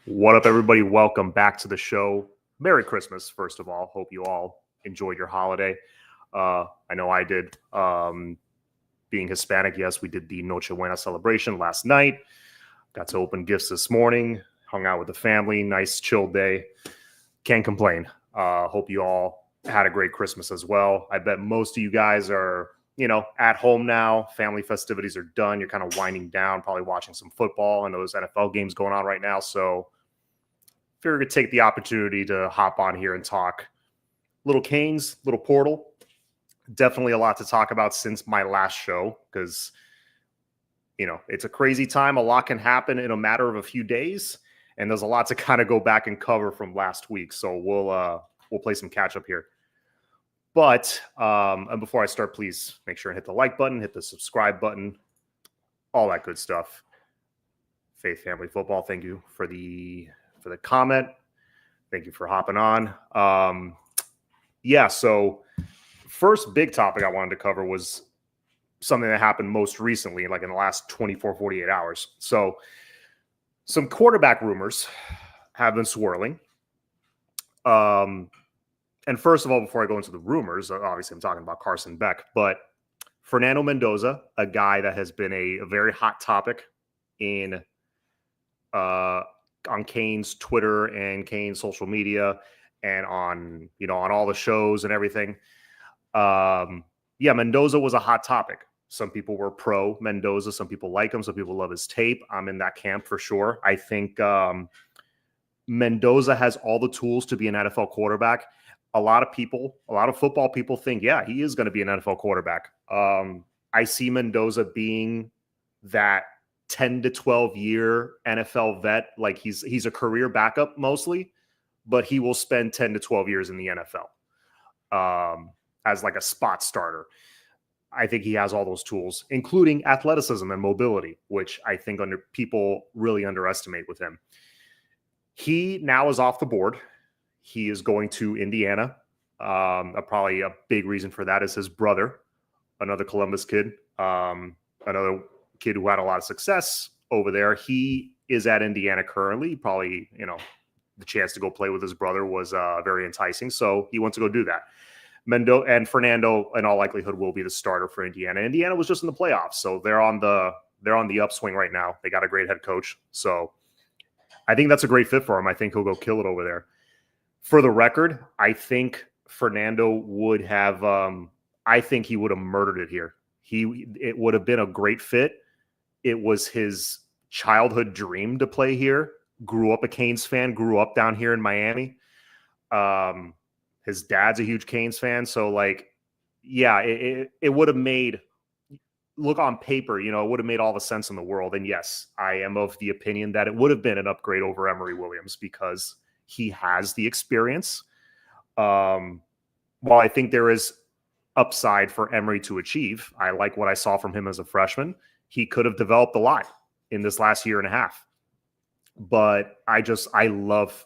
What up, everybody? Welcome back to the show. Merry Christmas, first of all. Hope you all enjoyed your holiday. I know I did. Being Hispanic, yes, we did the Noche Buena celebration last night. Got to open gifts this morning. Hung out with the family. Nice, chill day. Can't complain. Hope you all had a great Christmas as well. I bet most of you guys are, at home now. Family festivities are done. You're kind of winding down, probably watching some football. I know there's NFL games going on right now, so figured to take the opportunity to hop on here and talk little Canes, little Portal. Definitely a lot to talk about since my last show because, it's a crazy time. A lot can happen in a matter of a few days, and there's a lot to kind of go back and cover from last week. So we'll play some catch up here. But and before I start, please make sure and hit the like button, hit the subscribe button, all that good stuff. Faith Family Football, thank you for the comment. Thank you for hopping on. So first big topic I wanted to cover was something that happened most recently, like in the last 24, 48 hours. So some quarterback rumors have been swirling. And first of all, before I go into the rumors, obviously I'm talking about Carson Beck, but Fernando Mendoza, a guy that has been a very hot topic on Cane's Twitter and Cane's social media and on all the shows and everything. Mendoza was a hot topic. Some people were pro Mendoza. Some people like him. Some people love his tape. I'm in that camp for sure. I think Mendoza has all the tools to be an NFL quarterback. A lot of football people think, yeah, he is going to be an NFL quarterback. I see Mendoza being that 10 to 12 year NFL vet. Like he's a career backup mostly, but he will spend 10 to 12 years in the NFL as like a spot starter. I think he has all those tools, including athleticism and mobility, which I think people really underestimate with him. He now is off the board. He is going to Indiana. Probably a big reason for that is his brother, another Columbus kid, another kid who had a lot of success over there. He is at Indiana currently. Probably, the chance to go play with his brother was very enticing. So he wants to go do that. Fernando, in all likelihood, will be the starter for Indiana. Indiana was just in the playoffs, so they're on the upswing right now. They got a great head coach. So I think that's a great fit for him. I think he'll go kill it over there. For the record, I think Fernando would have I think he would have murdered it here. It would have been a great fit. It was his childhood dream to play here. Grew up a Canes fan, grew up down here in Miami. His dad's a huge Canes fan. So it would have made, look on paper, it would have made all the sense in the world. And yes, I am of the opinion that it would have been an upgrade over Emory Williams because he has the experience. While I think there is upside for Emory to achieve, I like what I saw from him as a freshman. He could have developed a lot in this last year and a half. But I love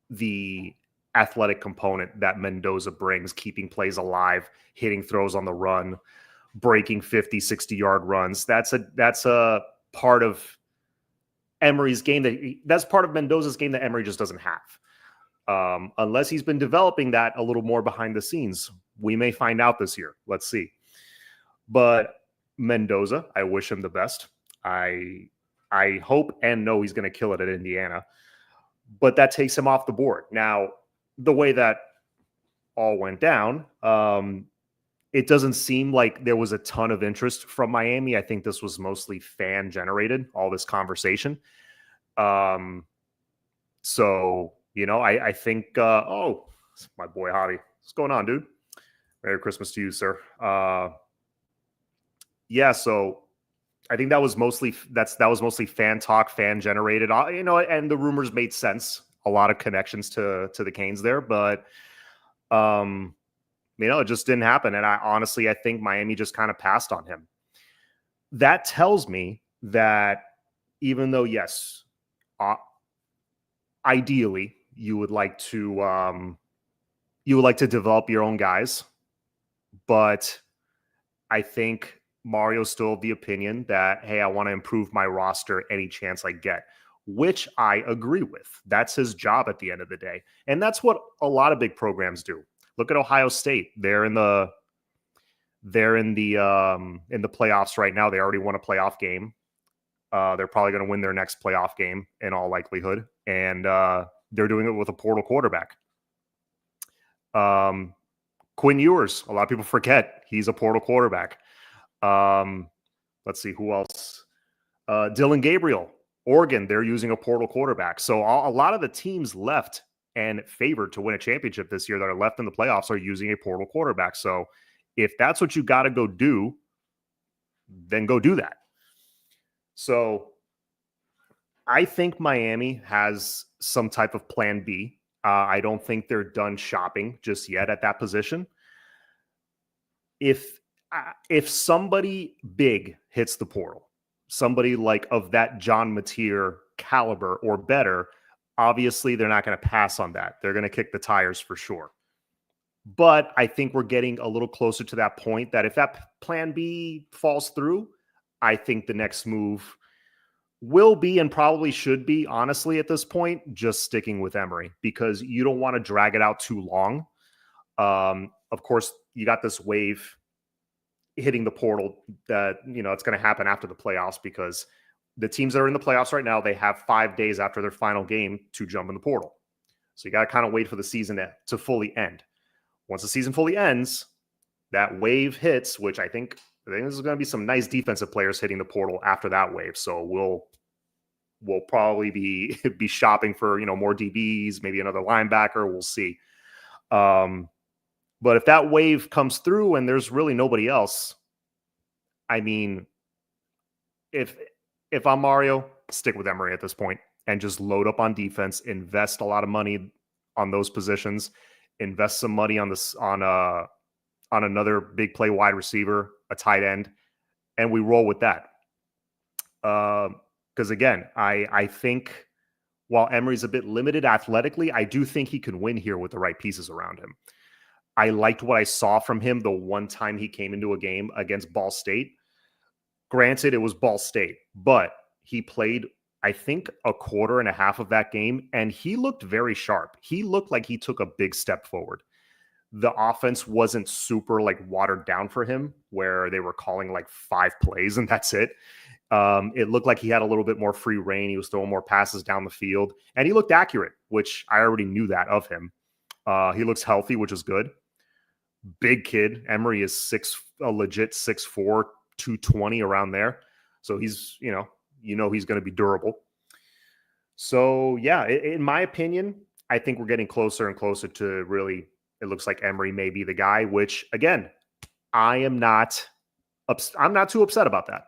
the athletic component that Mendoza brings, keeping plays alive, hitting throws on the run, breaking 50, 60-yard runs. That's a part of Emory's game that's part of Mendoza's game that Emory just doesn't have. Unless he's been developing that a little more behind the scenes. We may find out this year. Let's see. But Mendoza, I wish him the best. I hope and know he's going to kill it at Indiana. But that takes him off the board. Now, the way that all went down, it doesn't seem like there was a ton of interest from Miami. I think this was mostly fan-generated, all this conversation. I think, it's my boy Javi. What's going on, dude? Merry Christmas to you, sir. So I think that was mostly fan talk, fan generated. And the rumors made sense. A lot of connections to the Canes there, but it just didn't happen. And I think Miami just kind of passed on him. That tells me that even though, yes, ideally you would like to develop your own guys, but I think Mario's still of the opinion that, hey, I want to improve my roster any chance I get. which I agree with. That's his job at the end of the day. And that's what a lot of big programs do. Look at Ohio State. They're in the playoffs right now. They already won a playoff game. They're probably going to win their next playoff game in all likelihood. And they're doing it with a portal quarterback. Quinn Ewers, a lot of people forget he's a portal quarterback. Let's see who else. Dylan Gabriel, Oregon, they're using a portal quarterback. So a lot of the teams left and favored to win a championship this year that are left in the playoffs are using a portal quarterback. So if that's what you got to go do, then go do that. So I think Miami has some type of plan B. I don't think they're done shopping just yet at that position. If somebody big hits the portal, somebody like of that John Mateer caliber or better, obviously they're not going to pass on that. They're going to kick the tires for sure. But I think we're getting a little closer to that point that if that plan B falls through, I think the next move will be and probably should be, honestly, at this point, just sticking with Emory because you don't want to drag it out too long. Of course, you got this wave hitting the portal that, it's going to happen after the playoffs because the teams that are in the playoffs right now, they have 5 days after their final game to jump in the portal. So you got to kind of wait for the season to fully end. Once the season fully ends, that wave hits, which I think there's going to be some nice defensive players hitting the portal after that wave. So we'll probably be shopping for, more DBs, maybe another linebacker. We'll see. But if that wave comes through and there's really nobody else, I mean, if I'm Mario, stick with Emory at this point and just load up on defense, invest a lot of money on those positions, invest some money on another big play wide receiver, a tight end, and we roll with that. Because again, I think while Emory's a bit limited athletically, I do think he can win here with the right pieces around him. I liked what I saw from him the one time he came into a game against Ball State. Granted, it was Ball State, but he played, I think, a quarter and a half of that game, and he looked very sharp. He looked like he took a big step forward. The offense wasn't super watered down for him, where they were calling 5 plays and that's it. It looked like he had a little bit more free reign. He was throwing more passes down the field, and he looked accurate, which I already knew that of him. He looks healthy, which is good. Big kid. Emory is a legit 6'4", 220 around there. So he's, he's going to be durable. So yeah, in my opinion, I think we're getting closer and closer to really, it looks like Emory may be the guy, which again, I'm not too upset about that.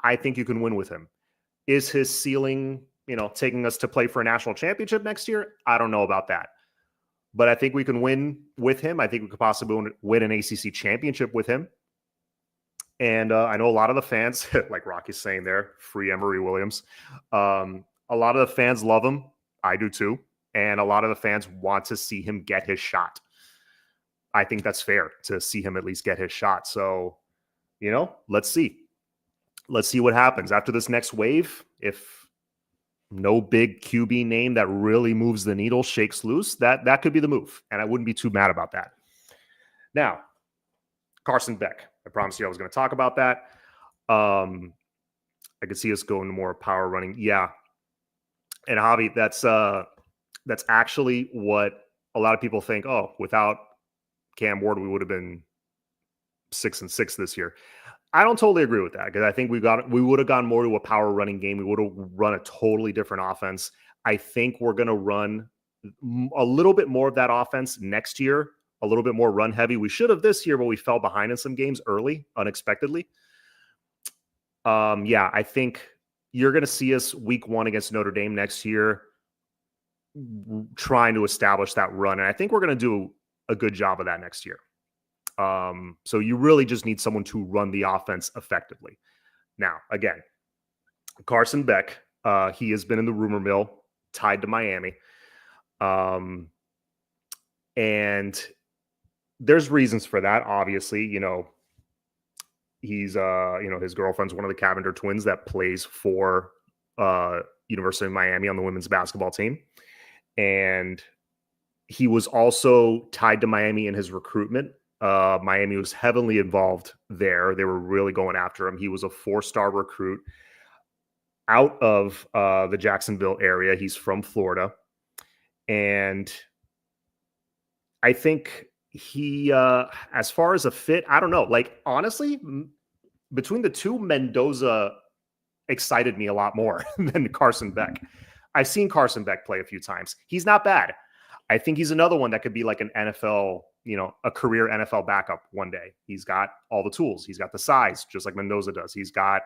I think you can win with him. Is his ceiling, taking us to play for a national championship next year? I don't know about that. But I think we can win with him. I think we could possibly win an ACC championship with him. And I know a lot of the fans, like Rocky's saying there, free Emory Williams. A lot of the fans love him. I do too. And a lot of the fans want to see him get his shot. I think that's fair to see him at least get his shot. So, let's see. Let's see what happens after this next wave. If no big QB name that really moves the needle shakes loose, that could be the move. And I wouldn't be too mad about that. Now, Carson Beck. I promised you I was going to talk about that. I could see us going to more power running. Yeah. And Javi, that's actually what a lot of people think. Oh, without Cam Ward, we would have been 6-6 this year. I don't totally agree with that because I think we would have gone more to a power running game. We would have run a totally different offense. I think we're going to run a little bit more of that offense next year, a little bit more run heavy. We should have this year, but we fell behind in some games early, unexpectedly. Yeah, I think you're going to see us week 1 against Notre Dame next year trying to establish that run. And I think we're going to do a good job of that next year. So you really just need someone to run the offense effectively. Now, again, Carson Beck, he has been in the rumor mill tied to Miami. And there's reasons for that. Obviously, he's, his girlfriend's one of the Cavender twins that plays for University of Miami on the women's basketball team. And he was also tied to Miami in his recruitment. Miami was heavily involved there. They were really going after him. He was a 4-star recruit out of the Jacksonville area. He's from Florida. And I think he, as far as a fit, I don't know. Like, honestly, between the two, Mendoza excited me a lot more than Carson Beck. I've seen Carson Beck play a few times. He's not bad. I think he's another one that could be like an NFL, a career NFL backup one day. He's got all the tools. He's got the size, just like Mendoza does. He's got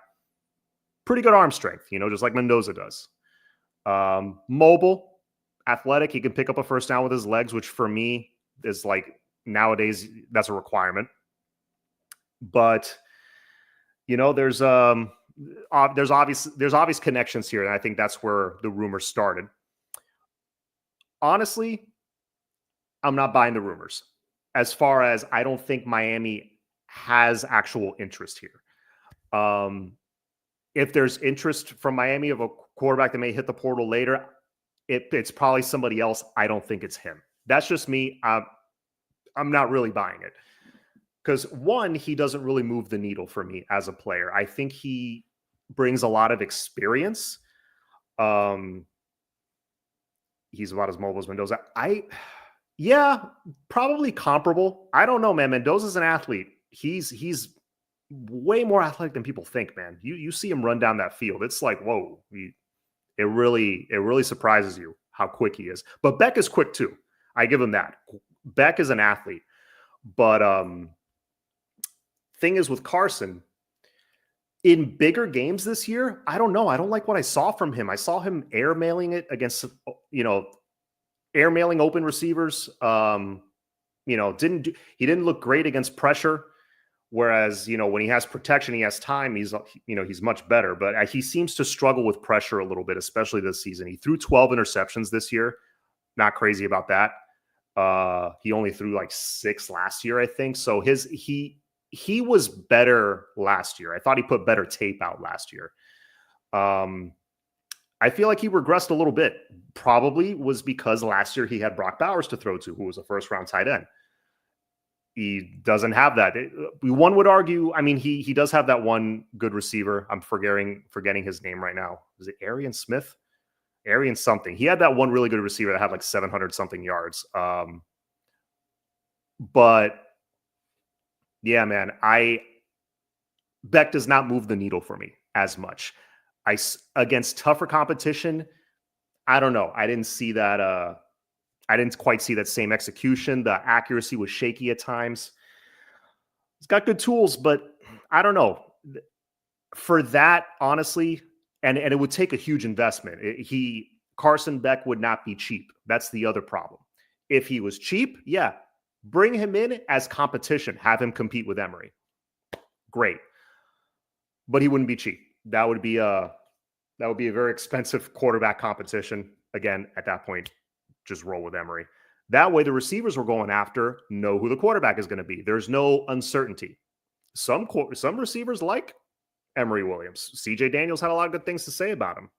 pretty good arm strength, just like Mendoza does. Mobile, athletic. He can pick up a first down with his legs, which for me is like nowadays, that's a requirement. But, there's obvious connections here. And I think that's where the rumors started. Honestly, I'm not buying the rumors as far as I don't think Miami has actual interest here. If there's interest from Miami of a quarterback that may hit the portal later, it's probably somebody else. I don't think it's him. That's just me. I'm not really buying it because, one, he doesn't really move the needle for me as a player. I think he brings a lot of experience. He's about as mobile as Mendoza. Probably comparable. I don't know, man. Mendoza's an athlete. He's way more athletic than people think, man. You see him run down that field. It's like, whoa. It really surprises you how quick he is. But Beck is quick too. I give him that. Beck is an athlete. But thing is with Carson, in bigger games this year, I don't know. I don't like what I saw from him. I saw him airmailing it against, airmailing open receivers. He didn't look great against pressure. Whereas, when he has protection, he has time. He's much better. But he seems to struggle with pressure a little bit, especially this season. He threw 12 interceptions this year. Not crazy about that. He only threw like 6 last year, I think. So he was better last year. I thought he put better tape out last year. I feel like he regressed a little bit. Probably was because last year he had Brock Bowers to throw to, who was a first-round tight end. He doesn't have that. One would argue, he does have that one good receiver. I'm forgetting his name right now. Is it Arian Smith? Arian something. He had that one really good receiver that had like 700-something yards. But yeah, man, Beck does not move the needle for me as much. Against tougher competition, I don't know. I didn't see that. I didn't quite see that same execution. The accuracy was shaky at times. He's got good tools, but I don't know. For that, honestly, and it would take a huge investment. Carson Beck would not be cheap. That's the other problem. If he was cheap, bring him in as competition. Have him compete with Emory. Great. But he wouldn't be cheap. That would be a very expensive quarterback competition. Again, at that point, just roll with Emory. That way, the receivers we're going after know who the quarterback is going to be. There's no uncertainty. Some receivers like Emory Williams. CJ Daniels had a lot of good things to say about him.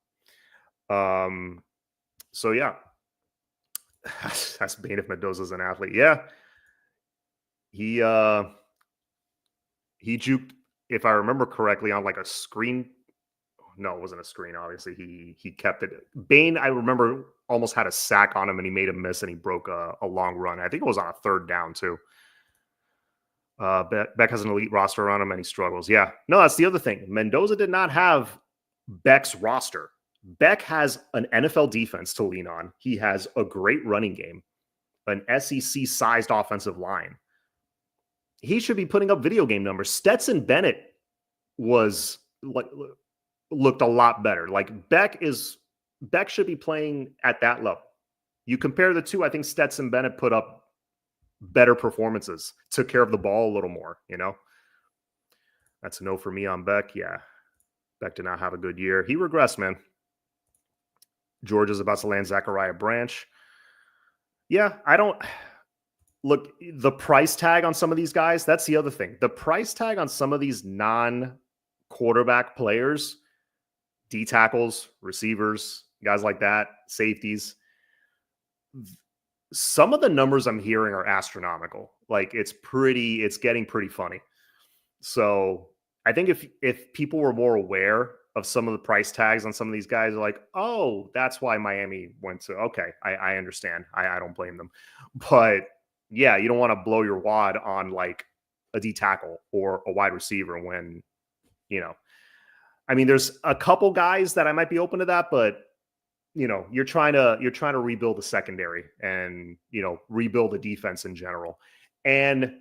So yeah, that's Bane if Mendoza's an athlete. Yeah, he juked, if I remember correctly, on like a screen. No, it wasn't a screen. Obviously, he kept it. Bane, I remember, almost had a sack on him, and he made a miss, and he broke a long run. I think it was on a 3rd down too. Beck has an elite roster on him, and he struggles. Yeah, no, that's the other thing. Mendoza did not have Beck's roster. Beck has an NFL defense to lean on. He has a great running game, an SEC-sized offensive line. He should be putting up video game numbers. Stetson Bennett looked a lot better. Like Beck should be playing at that level. You compare the two, I think Stetson Bennett put up better performances, took care of the ball a little more, That's a no for me on Beck. Yeah. Beck did not have a good year. He regressed, man. Georgia's about to land Zachariah Branch. Yeah, look, the price tag on some of these guys, that's the other thing. The price tag on some of these non-quarterback players D tackles, receivers, guys like that, safeties. Some of the numbers I'm hearing are astronomical. Like it's getting pretty funny. So I think if people were more aware of some of the price tags on some of these guys, are like, oh, that's why Miami went to. Okay, I understand. I don't blame them, but yeah, you don't want to blow your wad on like a D tackle or a wide receiver when I mean, there's a couple guys that I might be open to that, but you're trying to rebuild the secondary and rebuild the defense in general, and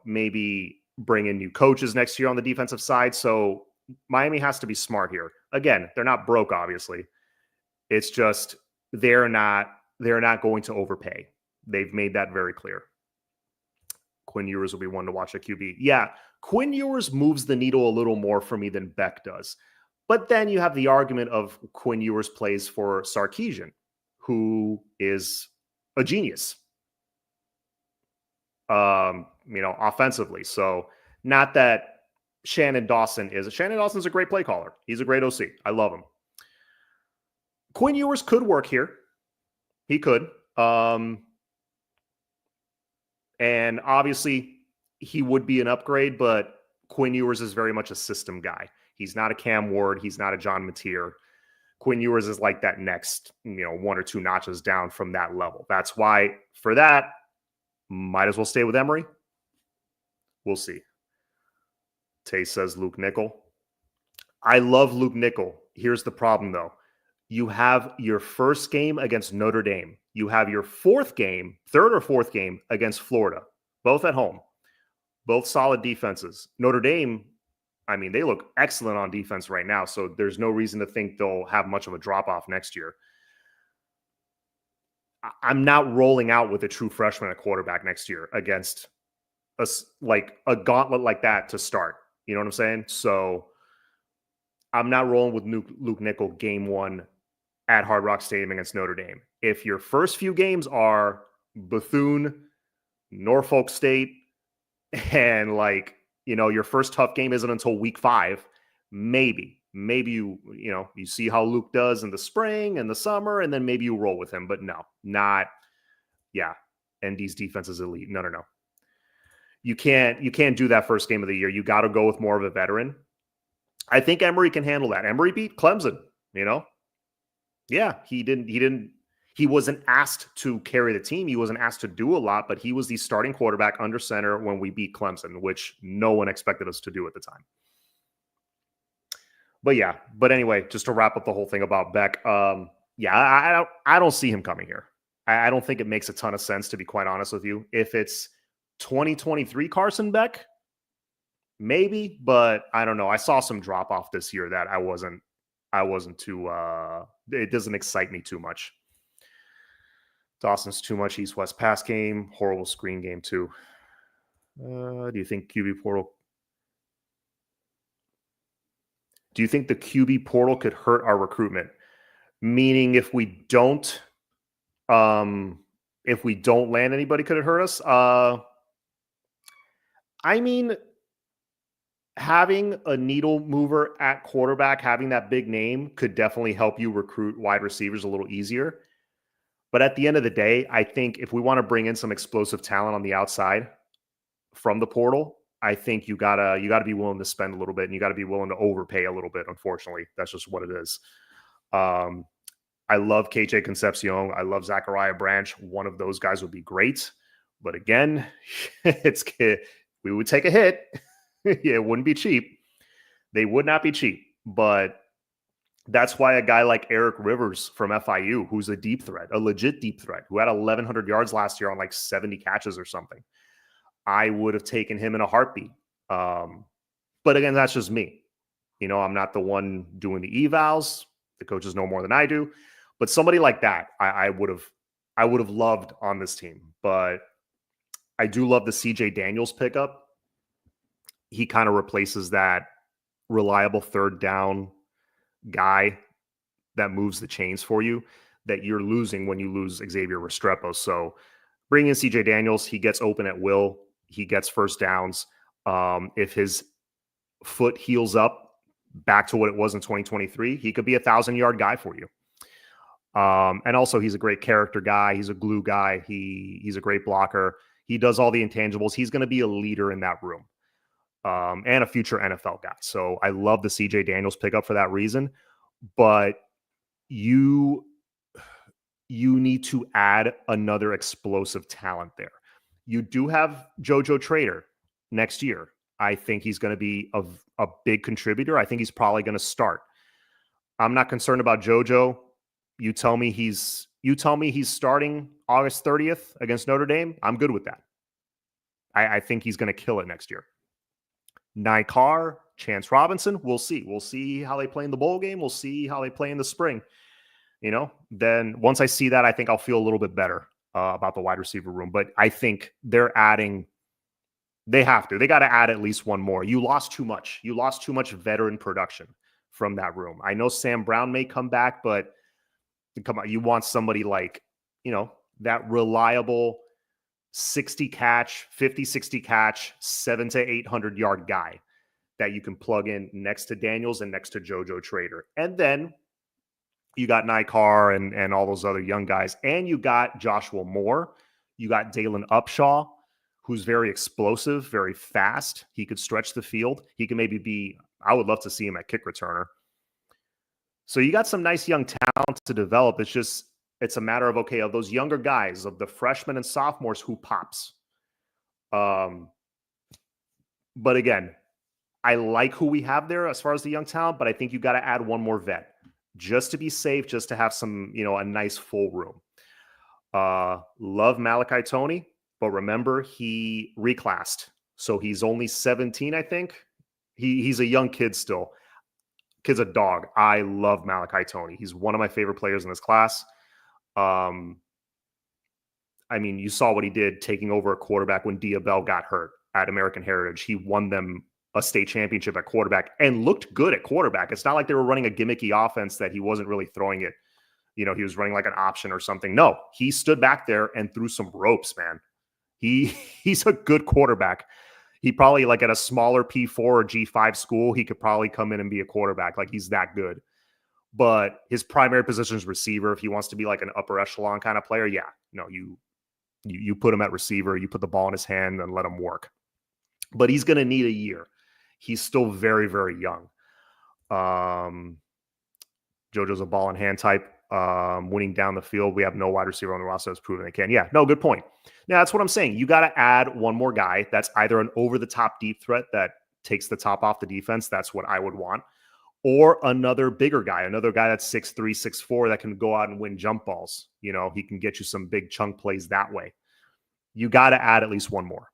maybe bring in new coaches next year on the defensive side. So Miami has to be smart here. Again, they're not broke, obviously. It's just they're not going to overpay. They've made that very clear. Quinn Ewers will be one to watch at QB. Yeah, Quinn Ewers moves the needle a little more for me than Beck does. But then you have the argument of Quinn Ewers plays for Sarkisian, who is a genius, offensively. So not that Shannon Dawson's a great play caller. He's a great OC. I love him. Quinn Ewers could work here. He could. And obviously he would be an upgrade, but Quinn Ewers is very much a system guy. He's not a Cam Ward. He's not a John Mateer. Quinn Ewers is like that next, one or two notches down from that level. That's why for that, might as well stay with Emory. We'll see. Tay says Luke Nickel. I love Luke Nickel. Here's the problem, though. You have your first game against Notre Dame. You have your third or fourth game against Florida, both at home, both solid defenses. Notre Dame, I mean, they look excellent on defense right now, so there's no reason to think they'll have much of a drop-off next year. I'm not rolling out with a true freshman at quarterback next year against a gauntlet like that to start. You know what I'm saying? So I'm not rolling with Luke Nickel game one at Hard Rock Stadium against Notre Dame. If your first few games are Bethune, Norfolk State, and your first tough game isn't until week 5, maybe you see how Luke does in the spring and the summer, and then maybe you roll with him. But no, not. Yeah, ND's defense is elite. No. You can't do that first game of the year. You got to go with more of a veteran. I think Emory can handle that. Emory beat Clemson. Yeah, he wasn't asked to carry the team. He wasn't asked to do a lot, but he was the starting quarterback under center when we beat Clemson, which no one expected us to do at the time. But anyway, just to wrap up the whole thing about Beck, I don't see him coming here. I don't think it makes a ton of sense, to be quite honest with you. If it's 2023 Carson Beck, maybe, but I don't know. I saw some drop off this year that I wasn't too it doesn't excite me too much. Dawson's too much east-west pass game, horrible screen game too. Do you think the QB portal could hurt our recruitment? Meaning if we don't land anybody, could it hurt us? I mean, having a needle mover at quarterback, having that big name could definitely help you recruit wide receivers a little easier. But at the end of the day, I think if we want to bring in some explosive talent on the outside from the portal, I think you gotta be willing to spend a little bit, and you got to be willing to overpay a little bit. Unfortunately, that's just what it is. I love KJ Concepcion. I love Zachariah Branch. One of those guys would be great. But again, we would take a hit. It wouldn't be cheap. They would not be cheap. But that's why a guy like Eric Rivers from FIU, who's a deep threat, a legit deep threat, who had 1,100 yards last year on 70 catches or something, I would have taken him in a heartbeat. But again, that's just me. I'm not the one doing the evals. The coaches know more than I do. But somebody like that, I would have loved on this team. But I do love the CJ Daniels pickup. He kind of replaces that reliable third down guy that moves the chains for you that you're losing when you lose Xavier Restrepo. So bring in CJ Daniels. He gets open at will. He gets first downs. If his foot heals up back to what it was in 2023, he could be a 1,000-yard guy for you. And also, he's a great character guy. He's a glue guy. He's a great blocker. He does all the intangibles. He's going to be a leader in that room, and a future NFL guy. So I love the CJ Daniels pickup for that reason. But you need to add another explosive talent there. You do have JoJo Trader next year. I think he's going to be a big contributor. I think he's probably going to start. I'm not concerned about JoJo. You tell me he's starting August 30th against Notre Dame. I'm good with that. I think he's going to kill it next year. Nikar, Chance Robinson, we'll see. We'll see how they play in the bowl game. We'll see how they play in the spring. Then once I see that, I think I'll feel a little bit better about the wide receiver room. But I think they got to add at least one more. You lost too much. You lost too much veteran production from that room. I know Sam Brown may come back, but come on, you want somebody like, that reliable 60 catch, 50, 60 catch, 700 to 800 yard guy that you can plug in next to Daniels and next to JoJo Trader. And then you got Nikar and all those other young guys. And you got Joshua Moore. You got Dalen Upshaw, who's very explosive, very fast. He could stretch the field. He can maybe I would love to see him at kick returner. So you got some nice young talent to develop. It's a matter of, okay, of those younger guys, of the freshmen and sophomores, who pops. But again, I like who we have there as far as the young talent, but I think you got to add one more vet just to be safe, just to have some, a nice full room. Love Malachi Toney, but remember, he reclassed. So he's only 17, I think. He's a young kid still. Kid's a dog. I love Malachi Toney. He's one of my favorite players in this class. You saw what he did taking over a quarterback when Diabell got hurt at American Heritage. He won them a state championship at quarterback and looked good at quarterback. It's not like they were running a gimmicky offense that he wasn't really throwing it. He was running like an option or something. No, he stood back there and threw some ropes, man. He's a good quarterback. He probably, like at a smaller P4 or G5 school, he could probably come in and be a quarterback. Like, he's that good. But his primary position is receiver. If he wants to be like an upper echelon kind of player, yeah. No, you put him at receiver, you put the ball in his hand and let him work. But he's going to need a year. He's still very, very young. JoJo's a ball in hand type. Winning down the field. We have no wide receiver on the roster that's proven they can. Yeah, no, good point. Now, that's what I'm saying. You got to add one more guy that's either an over-the-top deep threat that takes the top off the defense. That's what I would want. Or another bigger guy, another guy that's 6'3", 6'4", that can go out and win jump balls. He can get you some big chunk plays that way. You got to add at least one more.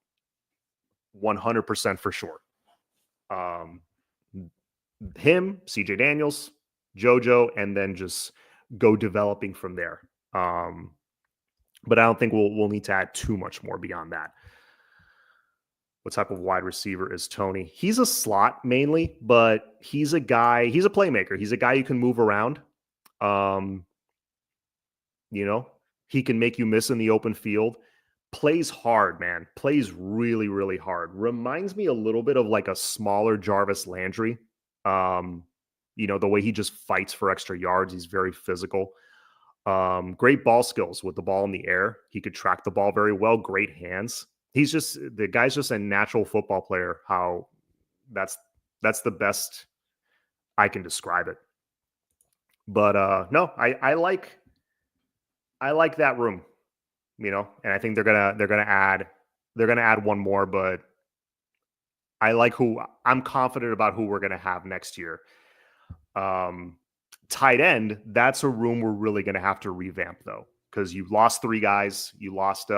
100% for sure. Him, CJ Daniels, JoJo, and then just go developing from there. But I don't think we'll need to add too much more beyond that. What type of wide receiver is Toney? He's a slot mainly, but he's a playmaker. He's a guy you can move around. He can make you miss in the open field. Plays hard, man. Plays really, really hard. Reminds me a little bit of like a smaller Jarvis Landry. The way he just fights for extra yards. He's very physical. Great ball skills with the ball in the air. He could track the ball very well. Great hands. The guy's just a natural football player. How that's the best I can describe it. But no, I like that room, and I think they're gonna add one more, but I'm confident about who we're gonna have next year. Tight end, that's a room we're really gonna have to revamp though, because you lost 3 guys. You lost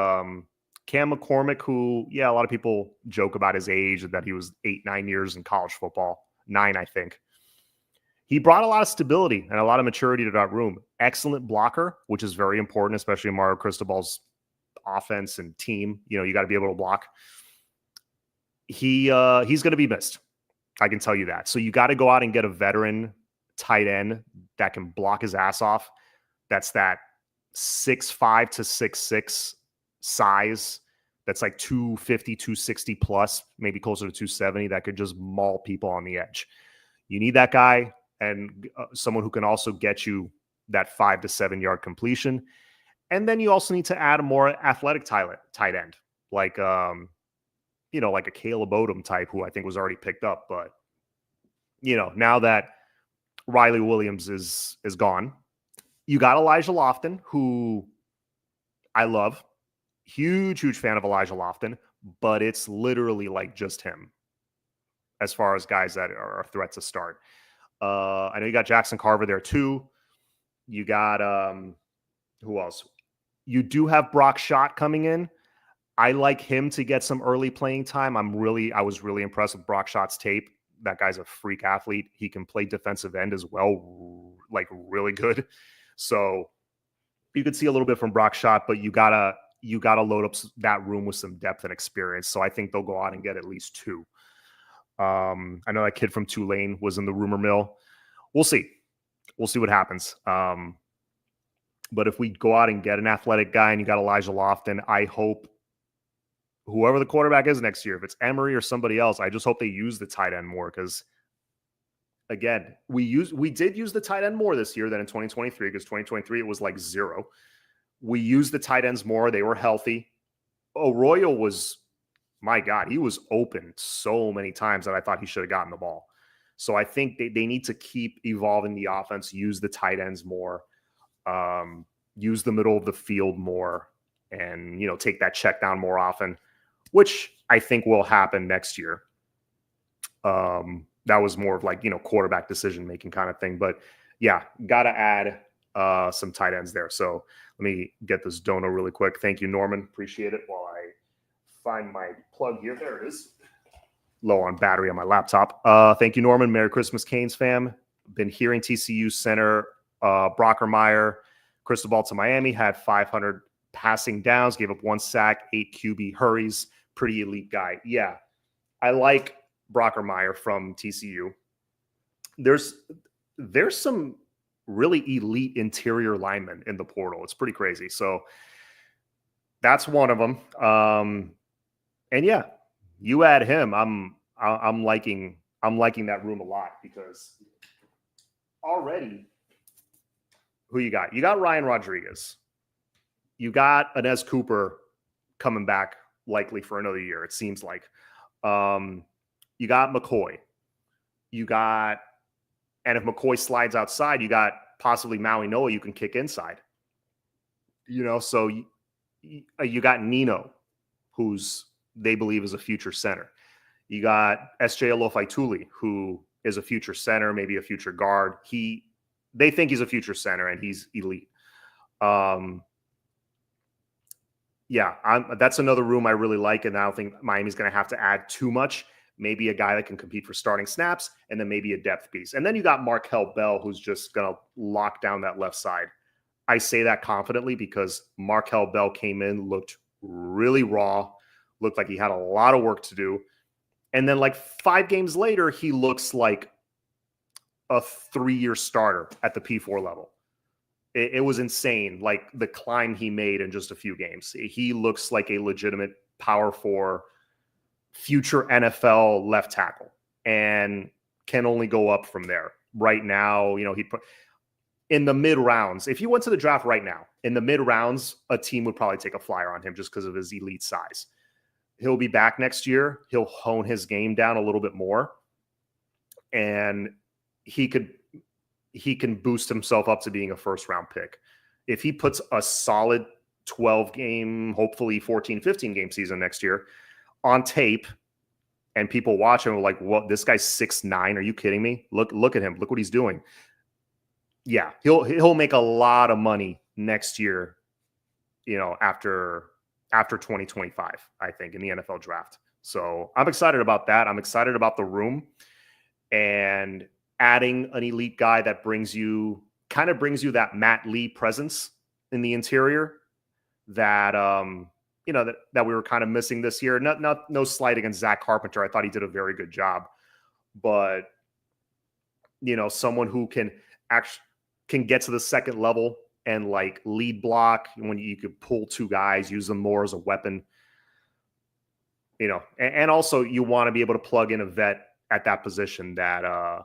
Cam McCormick, who, a lot of people joke about his age, that he was 8-9 years in college football. 9, I think. He brought a lot of stability and a lot of maturity to that room. Excellent blocker, which is very important, especially in Mario Cristobal's offense and team. You got to be able to block. He's going to be missed. I can tell you that. So you got to go out and get a veteran tight end that can block his ass off. That's that 6'5" to 6'6" size. That's like 250, 260 plus, maybe closer to 270, that could just maul people on the edge. You need that guy and someone who can also get you that 5 to 7 yard completion. And then you also need to add a more athletic tight end, like like a Caleb Odom type, who I think was already picked up. But now that Riley Williams is gone, you got Elijah Lofton, who I love. Huge fan of Elijah Lofton, but it's literally like just him as far as guys that are a threat to start. I know you got Jackson Carver there too. You got who else? You do have Brock Schott coming in. I like him to get some early playing time. I was really impressed with Brock Schott's tape. That guy's a freak athlete. He can play defensive end as well, like really good. So you could see a little bit from Brock Schott, but you gotta load up that room with some depth and experience. So I think they'll go out and get at least 2. I know that kid from Tulane was in the rumor mill. We'll see what happens. But if we go out and get an athletic guy and you got Elijah Lofton, I hope whoever the quarterback is next year, if it's Emory or somebody else, I just hope they use the tight end more, because again, we did use the tight end more this year than in 2023, because 2023 it was like 0. We used the tight ends more. They were healthy. Arroyo was, my God, he was open so many times that I thought he should have gotten the ball. So I think they need to keep evolving the offense, use the tight ends more, use the middle of the field more, and take that check down more often, which I think will happen next year. That was more of like quarterback decision making kind of thing. But yeah, gotta add some tight ends there. So let me get this dono really quick. Thank you, Norman. Appreciate it. While I find my plug here, there it is. Low on battery on my laptop. Thank you, Norman. Merry Christmas, Canes fam. Been hearing TCU center Brockermeyer, Cristobal to Miami, had 500 passing downs, gave up 1 sack, 8 QB hurries. Pretty elite guy. Yeah, I like Brockermeyer from TCU. There's some really elite interior linemen in the portal. It's pretty crazy. So that's one of them. And yeah, you add him. I'm liking that room a lot, because already, who you got? You got Ryan Rodriguez. You got Inez Cooper coming back likely for another year, it seems like. You got McCoy. And if McCoy slides outside, you got possibly Maui Noah you can kick inside. So you got Nino, who's they believe is a future center. You got SJ Alofaituli, who is a future center, maybe a future guard. They think he's a future center, and he's elite. That's another room I really like, and I don't think Miami's going to have to add too much. Maybe a guy that can compete for starting snaps, and then maybe a depth piece. And then you got Markel Bell, who's just going to lock down that left side. I say that confidently because Markel Bell came in, looked really raw, looked like he had a lot of work to do. And then like 5 games later, he looks like a 3-year starter at the P4 level. It was insane, like the climb he made in just a few games. He looks like a legitimate power 4 future NFL left tackle, and can only go up from there. Right now, he put in the mid rounds. If you went to the draft right now, in the mid rounds, a team would probably take a flyer on him just because of his elite size. He'll be back next year. He'll hone his game down a little bit more, and he can boost himself up to being a first-round pick. If he puts a solid 12-game, hopefully 14, 15-game season next year on tape, and people watch him like, "What? This guy's 6'9". Are you kidding me? Look at him. Look what he's doing." Yeah, he'll make a lot of money next year, after 2025, I think, in the NFL draft. So I'm excited about that. I'm excited about the room, and adding an elite guy that brings you that Matt Lee presence in the interior that that we were kind of missing this year. No slight against Zach Carpenter. I thought he did a very good job, but someone who can get to the second level and like lead block when you could pull 2 guys, use them more as a weapon. And also you want to be able to plug in a vet at that position that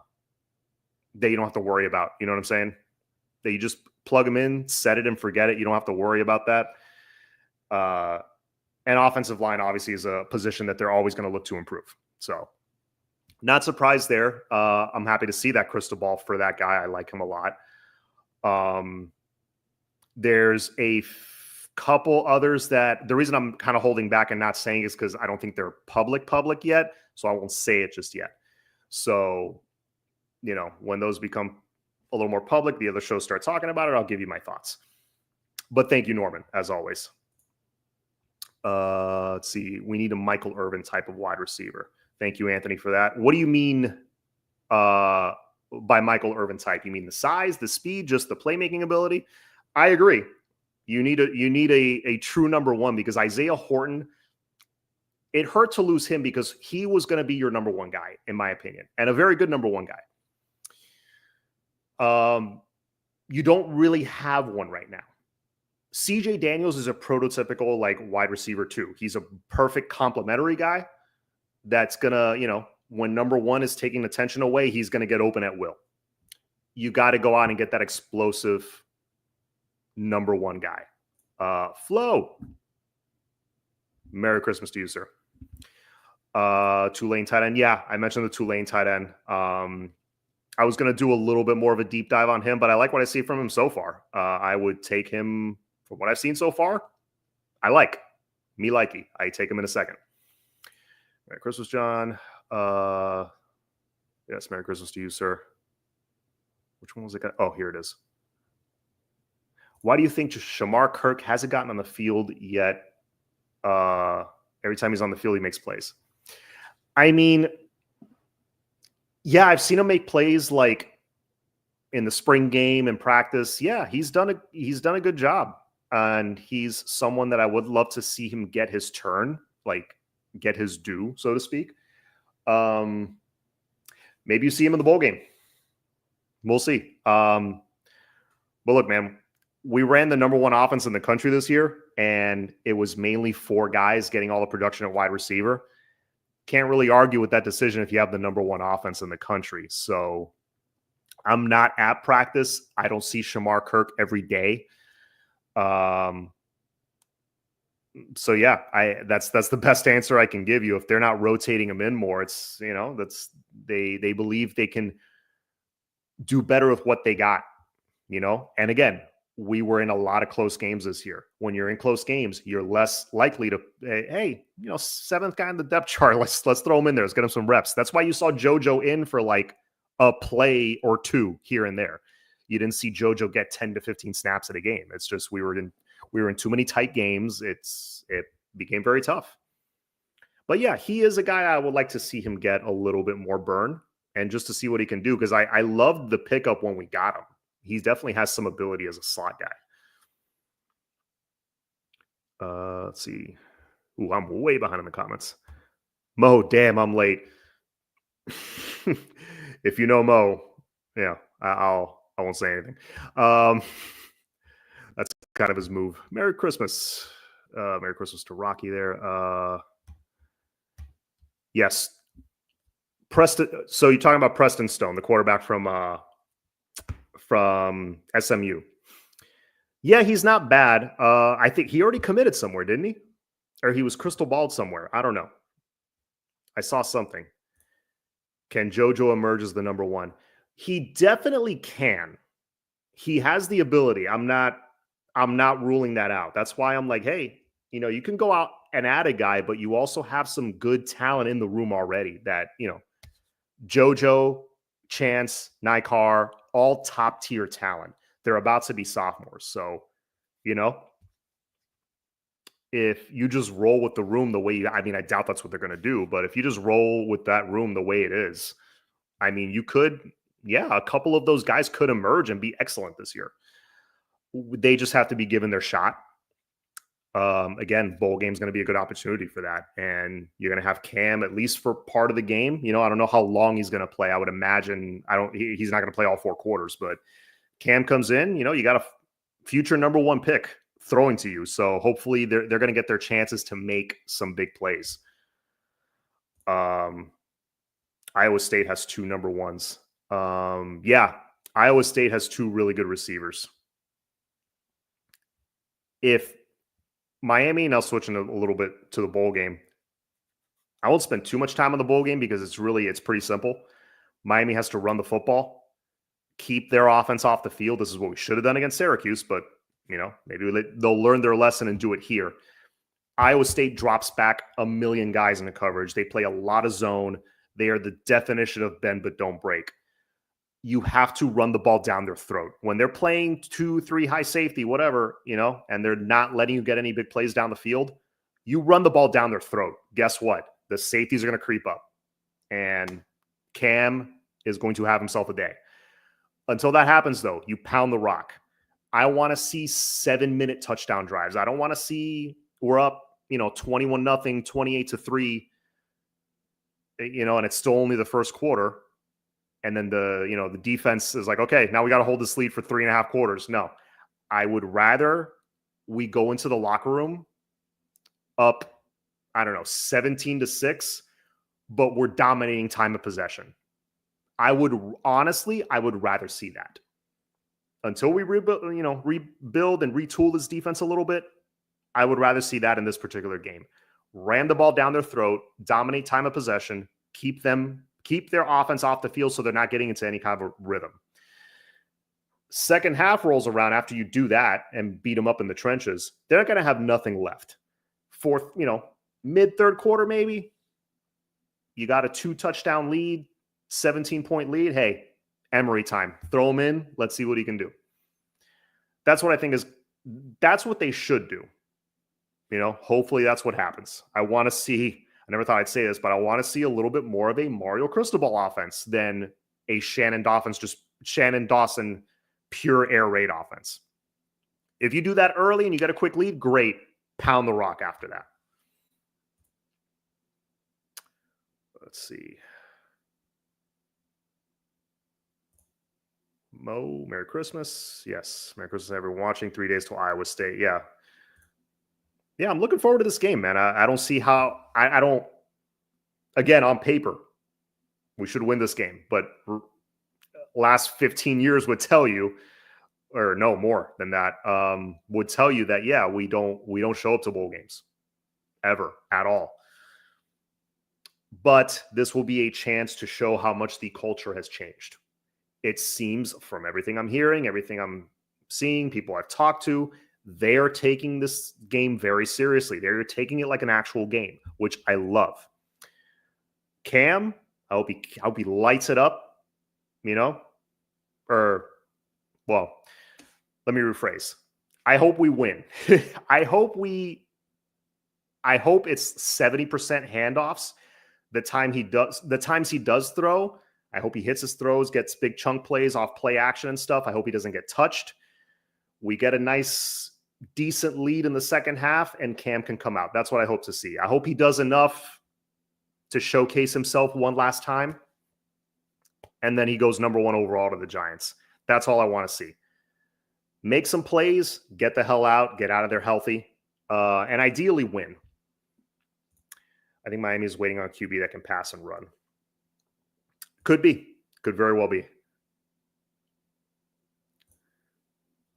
that you don't have to worry about. You know what I'm saying? That you just plug them in, set it and forget it. You don't have to worry about that. And offensive line obviously is a position that they're always going to look to improve. So not surprised there. I'm happy to see that crystal ball for that guy. I like him a lot. There's a couple others that the reason I'm kind of holding back and not saying is because I don't think they're public yet. So I won't say it just yet. So, when those become a little more public, the other shows start talking about it, I'll give you my thoughts. But thank you, Norman, as always. Let's see. We need a Michael Irvin type of wide receiver. Thank you, Anthony, for that. What do you mean by Michael Irvin type? You mean the size, the speed, just the playmaking ability? I agree. You need a true number one, because Isaiah Horton, it hurt to lose him because he was going to be your number one guy, in my opinion, and a very good number one guy. You don't really have one right now. CJ Daniels is a prototypical wide receiver too. He's a perfect complementary guy that's gonna, when number one is taking attention away, he's gonna get open at will. You got to go out and get that explosive number one guy. Flo. Merry Christmas to you, sir. Tulane tight end. Yeah, I mentioned the Tulane tight end. I was going to do a little bit more of a deep dive on him, but I like what I see from him so far. I would take him from what I've seen so far. I like me likey. I take him in a second. Merry Christmas, John. Yes, Merry Christmas to you, sir. Which one was it? Oh, here it is. Why do you think Shamar Kirk hasn't gotten on the field yet? Every time he's on the field, he makes plays. I mean, yeah, I've seen him make plays like in the spring game and practice. Yeah, he's done a good job, and he's someone that I would love to see him get his turn, get his due, so to speak. Maybe you see him in the bowl game. We'll see. But look, man, we ran the number one offense in the country this year, and it was mainly 4 guys getting all the production at wide receiver. Can't really argue with that decision if you have the number one offense in the country. So I'm not at practice. I don't see Shamar Kirk every day. So yeah, that's the best answer I can give you. If they're not rotating him in more, it's, they believe they can do better with what they got, and again, we were in a lot of close games this year. When you're in close games, you're less likely to, hey, 7th guy on the depth chart. Let's throw him in there. Let's get him some reps. That's why you saw JoJo in for a play or 2 here and there. You didn't see JoJo get 10 to 15 snaps at a game. It's just we were in too many tight games. It became very tough. But yeah, he is a guy I would like to see him get a little bit more burn, and just to see what he can do, because I loved the pickup when we got him. He definitely has some ability as a slot guy. Let's see. Ooh, I'm way behind in the comments. Mo, damn, I'm late. If you know Mo, yeah, I won't say anything. That's kind of his move. Merry Christmas. Merry Christmas to Rocky there. Yes. Preston. So you're talking about Preston Stone, the quarterback from SMU. Yeah, he's not bad. I think he already committed somewhere, didn't he? Or he was crystal balled somewhere. I don't know. I saw something. Can JoJo emerge as the number one? He definitely can. He has the ability. I'm not ruling that out. That's why I'm like, hey, you can go out and add a guy, but you also have some good talent in the room already that, JoJo, Chance, Nikar, all top tier talent. They're about to be sophomores. So, if you just roll with the room the way I doubt that's what they're going to do, but if you just roll with that room the way it is, you could, a couple of those guys could emerge and be excellent this year. They just have to be given their shot. Again, bowl game is going to be a good opportunity for that. And you're going to have Cam at least for part of the game. I don't know how long he's going to play. I would imagine he's not going to play all 4 quarters, but Cam comes in, you got a future number one pick throwing to you. So hopefully they're going to get their chances to make some big plays. Iowa State has 2 number ones. Yeah, Iowa State has two really good receivers. If Miami, now switching a little bit to the bowl game, I won't spend too much time on the bowl game because it's pretty simple. Miami has to run the football, keep their offense off the field. This is what we should have done against Syracuse, but maybe they'll learn their lesson and do it here. Iowa State drops back a million guys into coverage. They play a lot of zone. They are the definition of bend but don't break. You have to run the ball down their throat. When they're playing 2-3 high safety, whatever, and they're not letting you get any big plays down the field, you run the ball down their throat. Guess what? The safeties are going to creep up. And Cam is going to have himself a day. Until that happens, though, you pound the rock. I want to see 7-minute touchdown drives. I don't want to see we're up, 21-0, 28-3, and it's still only the first quarter. And then the defense is like, okay, now we got to hold this lead for 3.5 quarters. No, I would rather we go into the locker room up, 17-6, but we're dominating time of possession. I would rather see that. Until we rebuild and retool this defense a little bit, I would rather see that in this particular game. Ram the ball down their throat, dominate time of possession, keep their offense off the field so they're not getting into any kind of rhythm. Second half rolls around after you do that and beat them up in the trenches. They're not going to have nothing left. Fourth, mid-third quarter maybe. You got a 2-touchdown lead, 17-point lead. Hey, Emory time. Throw him in. Let's see what he can do. That's what I think that's what they should do. Hopefully that's what happens. I want to see, I never thought I'd say this, but I want to see a little bit more of a Mario Cristobal offense than a Shannon Dawson pure air raid offense. If you do that early and you get a quick lead, great. Pound the rock after that. Let's see. Mo, Merry Christmas. Yes, Merry Christmas, everyone watching. 3 days till Iowa State. Yeah, I'm looking forward to this game, man. I don't see how – I don't – again, on paper, we should win this game. But last 15 years would tell you – or no, more than that would tell you that, yeah, we don't show up to bowl games ever at all. But this will be a chance to show how much the culture has changed. It seems from everything I'm hearing, everything I'm seeing, people I've talked to, they are taking this game very seriously. They're taking it like an actual game, which I love. Cam, I hope he lights it up, well, let me rephrase. I hope we win. I hope it's 70% handoffs. The times he does throw, I hope he hits his throws, gets big chunk plays off play action and stuff. I hope he doesn't get touched. We get a nice, decent lead in the second half, and Cam can come out. That's what I hope to see. I hope he does enough to showcase himself one last time, and then he goes number 1 overall to the Giants. That's all I want to see. Make some plays, get the hell out, get out of there healthy, and ideally win. I think Miami is waiting on a QB that can pass and run. Could be. Could very well be.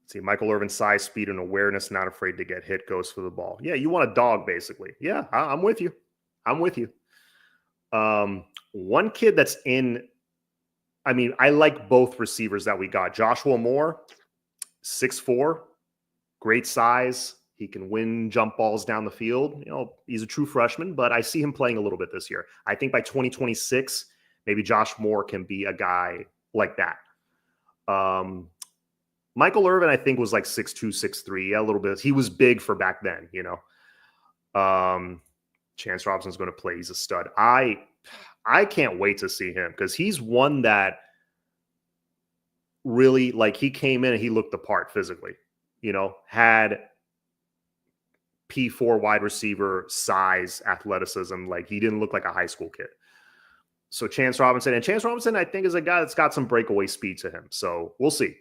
See, Michael Irvin's size, speed, and awareness, not afraid to get hit, goes for the ball. Yeah, you want a dog, basically. Yeah, I'm with you. One kid that's in, I like both receivers that we got. Joshua Moore, 6'4", great size. He can win jump balls down the field. He's a true freshman, but I see him playing a little bit this year. I think by 2026, maybe Josh Moore can be a guy like that. Michael Irvin, I think, was like 6'2", 6'3", yeah, a little bit. He was big for back then, Chance Robinson's going to play. He's a stud. I can't wait to see him because he's one that really, he came in and he looked the part physically, had P4 wide receiver size, athleticism. He didn't look like a high school kid. So Chance Robinson, I think, is a guy that's got some breakaway speed to him. So we'll see.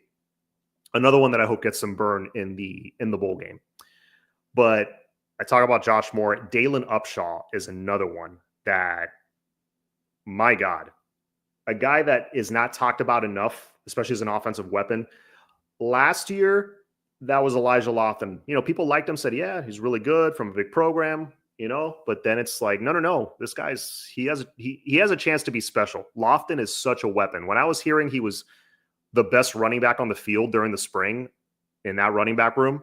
Another one that I hope gets some burn in the bowl game. But I talk about Josh Moore. Dalen Upshaw is another one that, my God, a guy that is not talked about enough, especially as an offensive weapon. Last year, that was Elijah Lofton. People liked him, said, yeah, he's really good from a big program, but then it's like, no. This guy's, he has a chance to be special. Lofton is such a weapon. When I was hearing he was the best running back on the field during the spring in that running back room,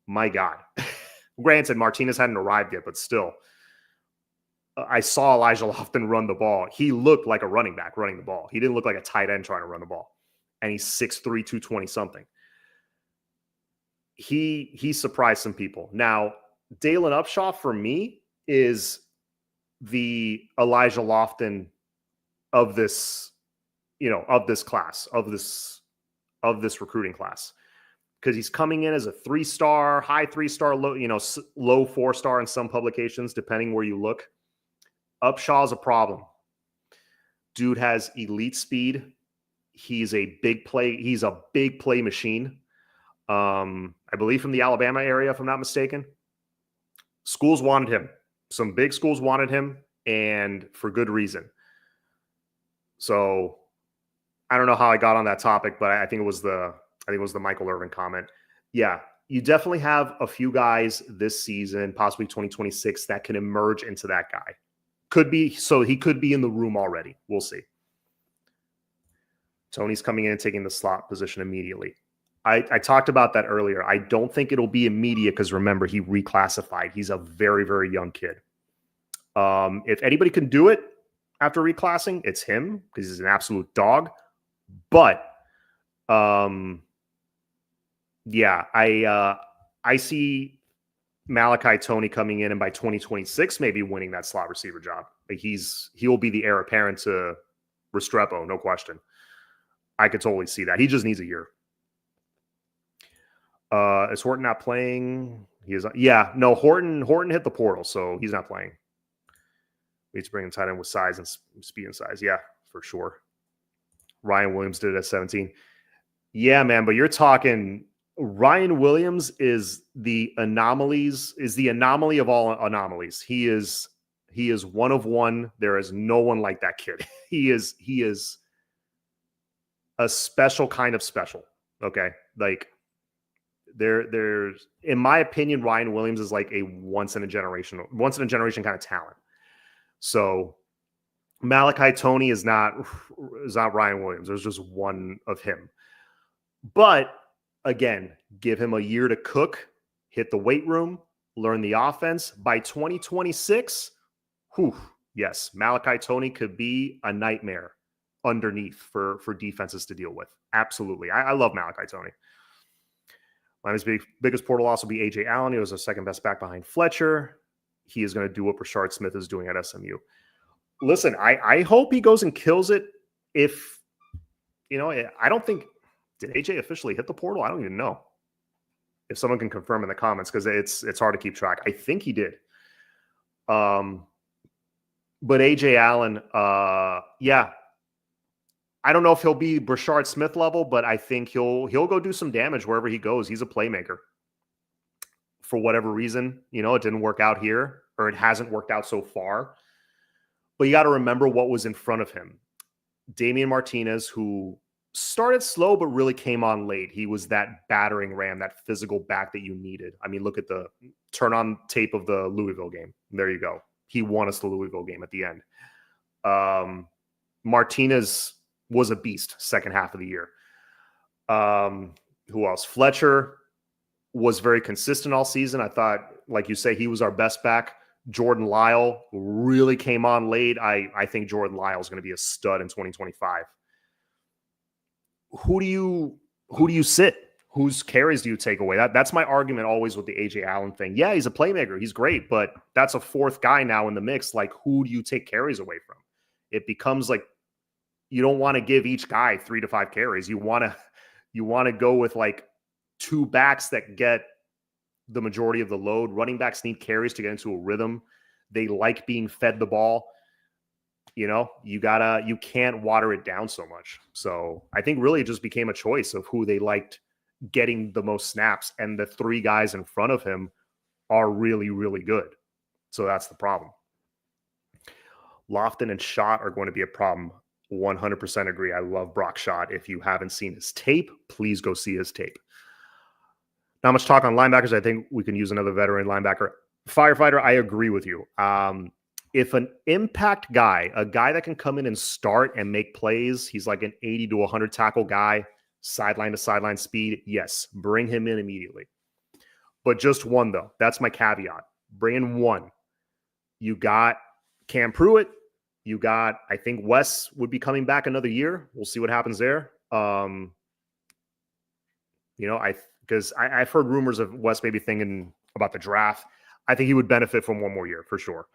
my God. Granted, Martinez hadn't arrived yet, but still. I saw Elijah Lofton run the ball. He looked like a running back running the ball. He didn't look like a tight end trying to run the ball. And he's 6'3", 220 something. He surprised some people. Now, Dalen Upshaw for me is the Elijah Lofton of this, of this class, of this recruiting class. Because he's coming in as a 3-star, high 3-star, low, low 4-star in some publications, depending where you look. Upshaw's a problem. Dude has elite speed. He's a big play. He's a big play machine. I believe from the Alabama area, if I'm not mistaken. Schools wanted him. Some big schools wanted him, and for good reason. So I don't know how I got on that topic, but I think it was the Michael Irvin comment. Yeah, you definitely have a few guys this season, possibly 2026, that can emerge into that guy. He could be in the room already. We'll see. Tony's coming in and taking the slot position immediately. I talked about that earlier. I don't think it'll be immediate because remember, he reclassified. He's a very, very young kid. If anybody can do it after reclassing, it's him because he's an absolute dog. But yeah, I see Malachi Toney coming in and by 2026 maybe winning that slot receiver job. Like he'll be the heir apparent to Restrepo, no question. I could totally see that. He just needs a year. Is Horton not playing? Horton hit the portal, so he's not playing. We need to bring him tight end with size and speed and size. Yeah, for sure. Ryan Williams did it at 17. Yeah, man, but you're talking Ryan Williams is the anomaly of all anomalies. He is one of one. There is no one like that kid. He is a special kind of special. Okay. Like there's in my opinion, Ryan Williams is like a once in a generation kind of talent. So Malachi Toney is not Ryan Williams. There's just one of him. But again, give him a year to cook, hit the weight room, learn the offense. By 2026, yes, Malachi Toney could be a nightmare underneath for defenses to deal with. Absolutely. I love Malachi Toney. Miami's biggest portal loss will be A.J. Allen. He was the second best back behind Fletcher. He is going to do what Rashard Smith is doing at SMU. Listen, I hope he goes and kills it. If, I don't think, did AJ officially hit the portal? I don't even know. If someone can confirm in the comments, because it's hard to keep track. I think he did. But AJ Allen, yeah. I don't know if he'll be Brashard Smith level, but I think he'll go do some damage wherever he goes. He's a playmaker. For whatever reason, it didn't work out here, or it hasn't worked out so far. But you got to remember what was in front of him. Damian Martinez, who started slow but really came on late. He was that battering ram, that physical back that you needed. I mean, look at the turn on tape of the Louisville game. There you go. He won us the Louisville game at the end. Martinez was a beast second half of the year. Who else? Fletcher was very consistent all season. I thought, like you say, he was our best back. Jordan Lyle really came on late. I think Jordan Lyle is going to be a stud in 2025. Who do you sit? Whose carries do you take away? That's my argument always with the A.J. Allen thing. Yeah, he's a playmaker. He's great, but that's a fourth guy now in the mix. Like, who do you take carries away from? It becomes like you don't want to give each guy 3 to 5 carries. You want to go with like 2 backs that get the majority of the load. Running backs need carries to get into a rhythm. They like being fed the ball. You can't water it down so much. So I think really it just became a choice of who they liked getting the most snaps, and the 3 guys in front of him are really, really good. So that's the problem. Lofton and Schott are going to be a problem. 100% agree. I love Brock Schott. If you haven't seen his tape, please go see his tape. Not much talk on linebackers. I think we can use another veteran linebacker. Firefighter, I agree with you. If an impact guy, a guy that can come in and start and make plays, he's like an 80 to 100 tackle guy, sideline to sideline speed, yes, bring him in immediately. But just one, though. That's my caveat. Bring in one. You got Cam Pruitt. You got, I think Wes would be coming back another year. We'll see what happens there. Because I've heard rumors of Wes maybe thinking about the draft. I think he would benefit from one more year for sure.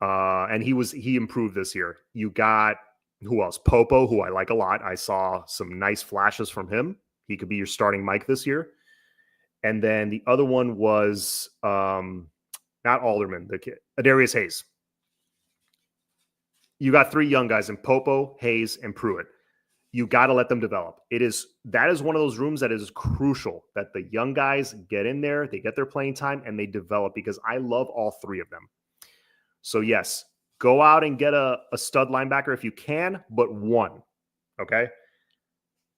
And he improved this year. You got, who else? Popo, who I like a lot. I saw some nice flashes from him. He could be your starting Mike this year. And then the other one was not Alderman, the kid, Adarius Hayes. You got three young guys in Popo, Hayes, and Pruitt. You got to let them develop. That is one of those rooms that is crucial, that the young guys get in there, they get their playing time, and they develop, because I love all three of them. So yes, go out and get a stud linebacker if you can, but one, okay?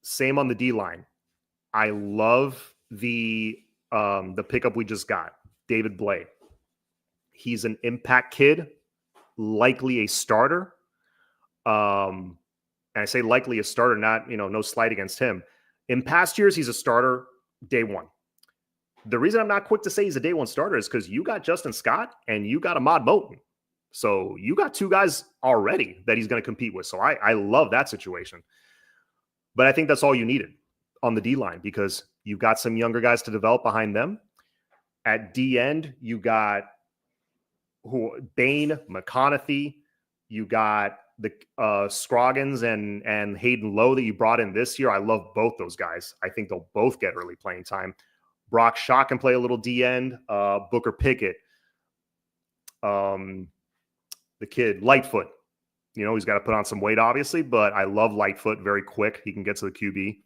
Same on the D-line. I love the pickup we just got, David Blay. He's an impact kid, likely a starter. And I say likely a starter, not, no slight against him. In past years, he's a starter day one. The reason I'm not quick to say he's a day one starter is because you got Justin Scott and you got Ahmad Moten. So you got two guys already that he's going to compete with. So I love that situation. But I think that's all you needed on the D-line, because you got some younger guys to develop behind them. At D-end, you got Bain, McConaughey. You got the Scroggins and Hayden Lowe that you brought in this year. I love both those guys. I think they'll both get early playing time. Brock Schott can play a little D-end. Booker Pickett. The kid, Lightfoot. He's got to put on some weight, obviously, but I love Lightfoot. Very quick. He can get to the QB.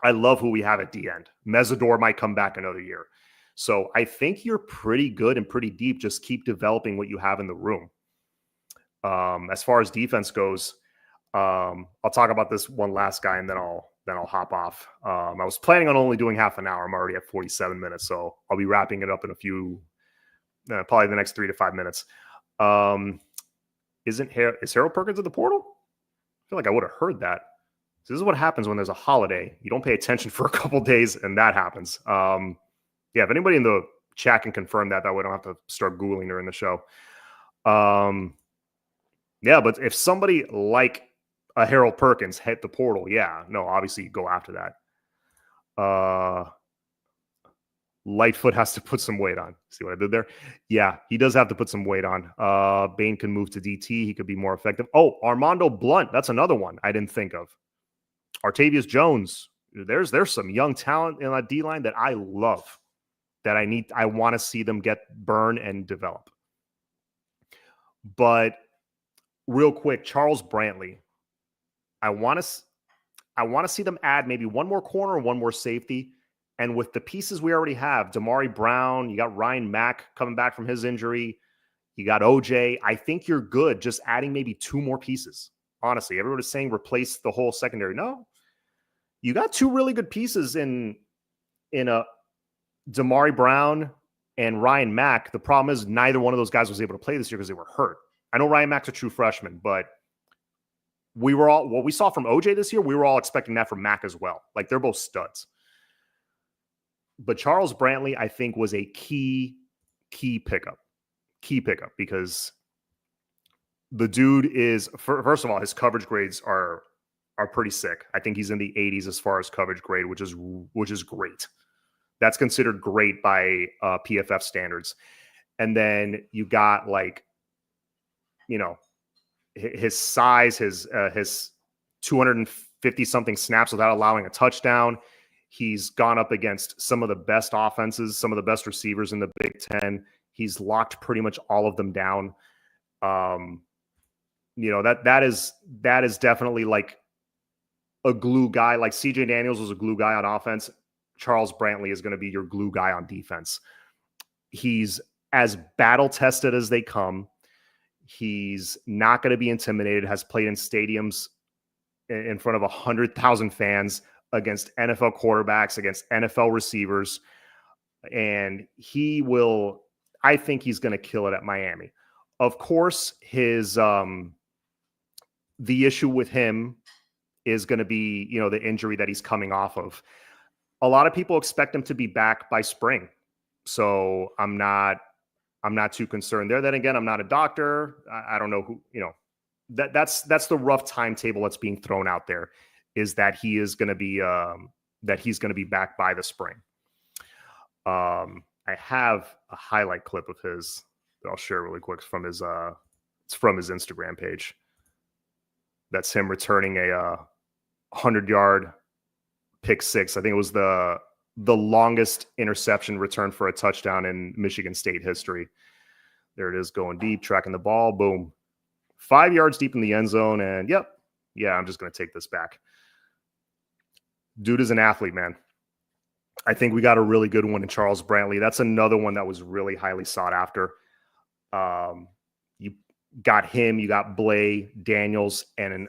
I love who we have at D-end. Mesidor might come back another year. So I think you're pretty good and pretty deep. Just keep developing what you have in the room. As far as defense goes, I'll talk about this one last guy, and then I'll hop off. I was planning on only doing half an hour. I'm already at 47 minutes, so I'll be wrapping it up in a few, probably the next 3 to 5 minutes. Is Harold Perkins in the portal? I feel like I would have heard that. So this is what happens when there's a holiday. You don't pay attention for a couple days, and that happens. If anybody in the chat can confirm that way I don't have to start Googling during the show. But if somebody like a Harold Perkins hit the portal, obviously you go after that. Lightfoot has to put some weight on. See what I did there? Yeah, he does have to put some weight on. Bain can move to DT. He could be more effective. Oh, Armando Blunt. That's another one I didn't think of. Artavius Jones. There's some young talent in that D-line that I love, that I want to see them get burn and develop. But real quick, Charles Brantley. I want to see them add maybe one more corner, one more safety. And with the pieces we already have, Damari Brown, you got Ryan Mack coming back from his injury. You got OJ. I think you're good just adding maybe two more pieces. Honestly, everyone is saying replace the whole secondary. No, you got two really good pieces in a Damari Brown and Ryan Mack. The problem is neither one of those guys was able to play this year because they were hurt. I know Ryan Mack's a true freshman, but what we saw from OJ this year, we were all expecting that from Mack as well. Like, they're both studs. But Charles Brantley, I think, was a key pickup. Key pickup, because the dude is, first of all, his coverage grades are pretty sick. I think he's in the 80s as far as coverage grade, which is great. That's considered great by PFF standards. And then you got, like, his size, his 250 something snaps without allowing a touchdown. He's gone up against some of the best offenses, some of the best receivers in the Big Ten. He's locked pretty much all of them down. That is definitely like a glue guy. Like CJ Daniels was a glue guy on offense. Charles Brantley is going to be your glue guy on defense. He's as battle tested as they come. He's not going to be intimidated, has played in stadiums in front of 100,000 fans against NFL quarterbacks, against NFL receivers. And I think he's going to kill it at Miami. Of course, the issue with him is going to be, the injury that he's coming off of. A lot of people expect him to be back by spring. So I'm not too concerned there. Then again, I'm not a doctor. I don't know who, that's the rough timetable that's being thrown out there, is that he's going to be back by the spring. I have a highlight clip of his that I'll share really quick from his it's from his Instagram page. That's him returning a 100-yard pick six. I think it was the longest interception return for a touchdown in Michigan State history. There it is, going deep, tracking the ball, boom. 5 yards deep in the end zone, and I'm just going to take this back. Dude is an athlete, man. I think we got a really good one in Charles Brantley. That's another one that was really highly sought after. You got him, you got Blay, Daniels, and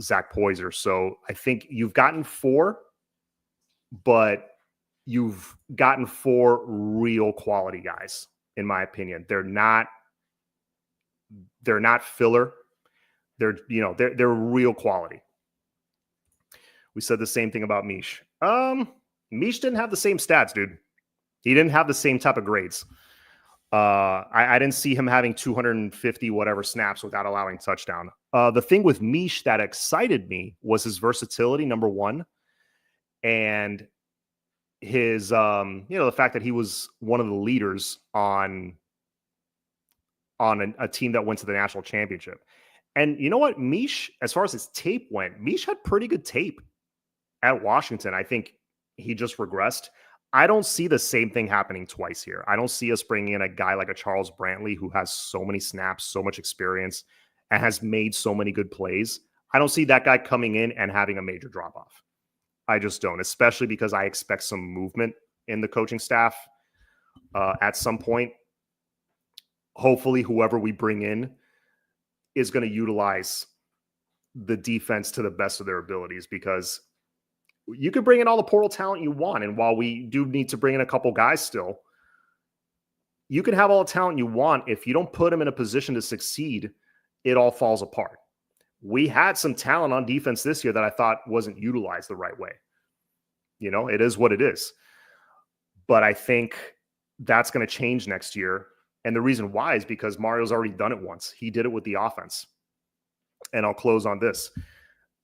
Zach Poyser. So I think you've gotten 4, but you've gotten 4 real quality guys, in my opinion. They're not filler. They're real quality. We said the same thing about Mish. Mish didn't have the same stats, dude. He didn't have the same type of grades. I didn't see him having 250 whatever snaps without allowing touchdown. The thing with Mish that excited me was his versatility, number one, and his the fact that he was one of the leaders on a team that went to the national championship. And you know what, Mish, as far as his tape went, Mish had pretty good tape at Washington. I think he just regressed. I don't see the same thing happening twice here. I don't see us bringing in a guy like a Charles Brantley who has so many snaps, so much experience, and has made so many good plays. I don't see that guy coming in and having a major drop-off. I just don't, especially because I expect some movement in the coaching staff at some point. Hopefully, whoever we bring in is going to utilize the defense to the best of their abilities, because you could bring in all the portal talent you want. And while we do need to bring in a couple guys still, you can have all the talent you want. If you don't put them in a position to succeed, it all falls apart. We had some talent on defense this year that I thought wasn't utilized the right way. It is what it is. But I think that's going to change next year. And the reason why is because Mario's already done it once. He did it with the offense. And I'll close on this.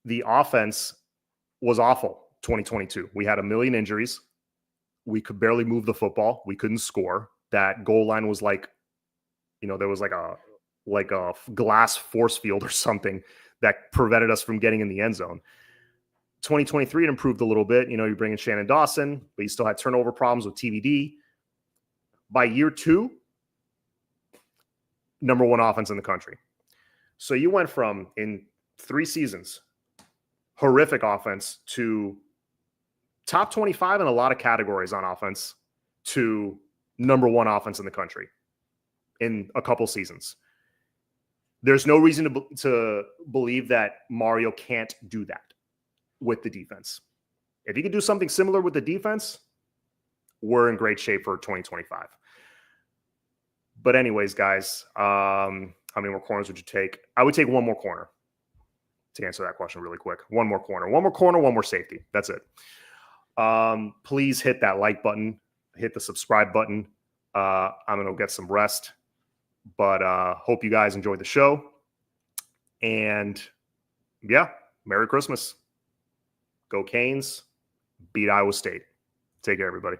The offense was awful 2022. We had a million injuries. We could barely move the football. We couldn't score. That goal line was there was like a glass force field or something that prevented us from getting in the end zone. 2023, it improved a little bit. You bring in Shannon Dawson, but you still had turnover problems with TVD. By year 2, number 1 offense in the country. So you went from, in 3 seasons, horrific offense to top 25 in a lot of categories on offense to number 1 offense in the country in a couple seasons. There's no reason to believe that Mario can't do that with the defense. If he can do something similar with the defense, we're in great shape for 2025. But anyways, guys, how many more corners would you take? I would take 1 more corner to answer that question really quick. 1 more corner, 1 more safety. That's it. Please hit that like button, hit the subscribe button. I'm going to get some rest, but hope you guys enjoyed the show. And Merry Christmas. Go Canes. Beat Iowa State. Take care, everybody.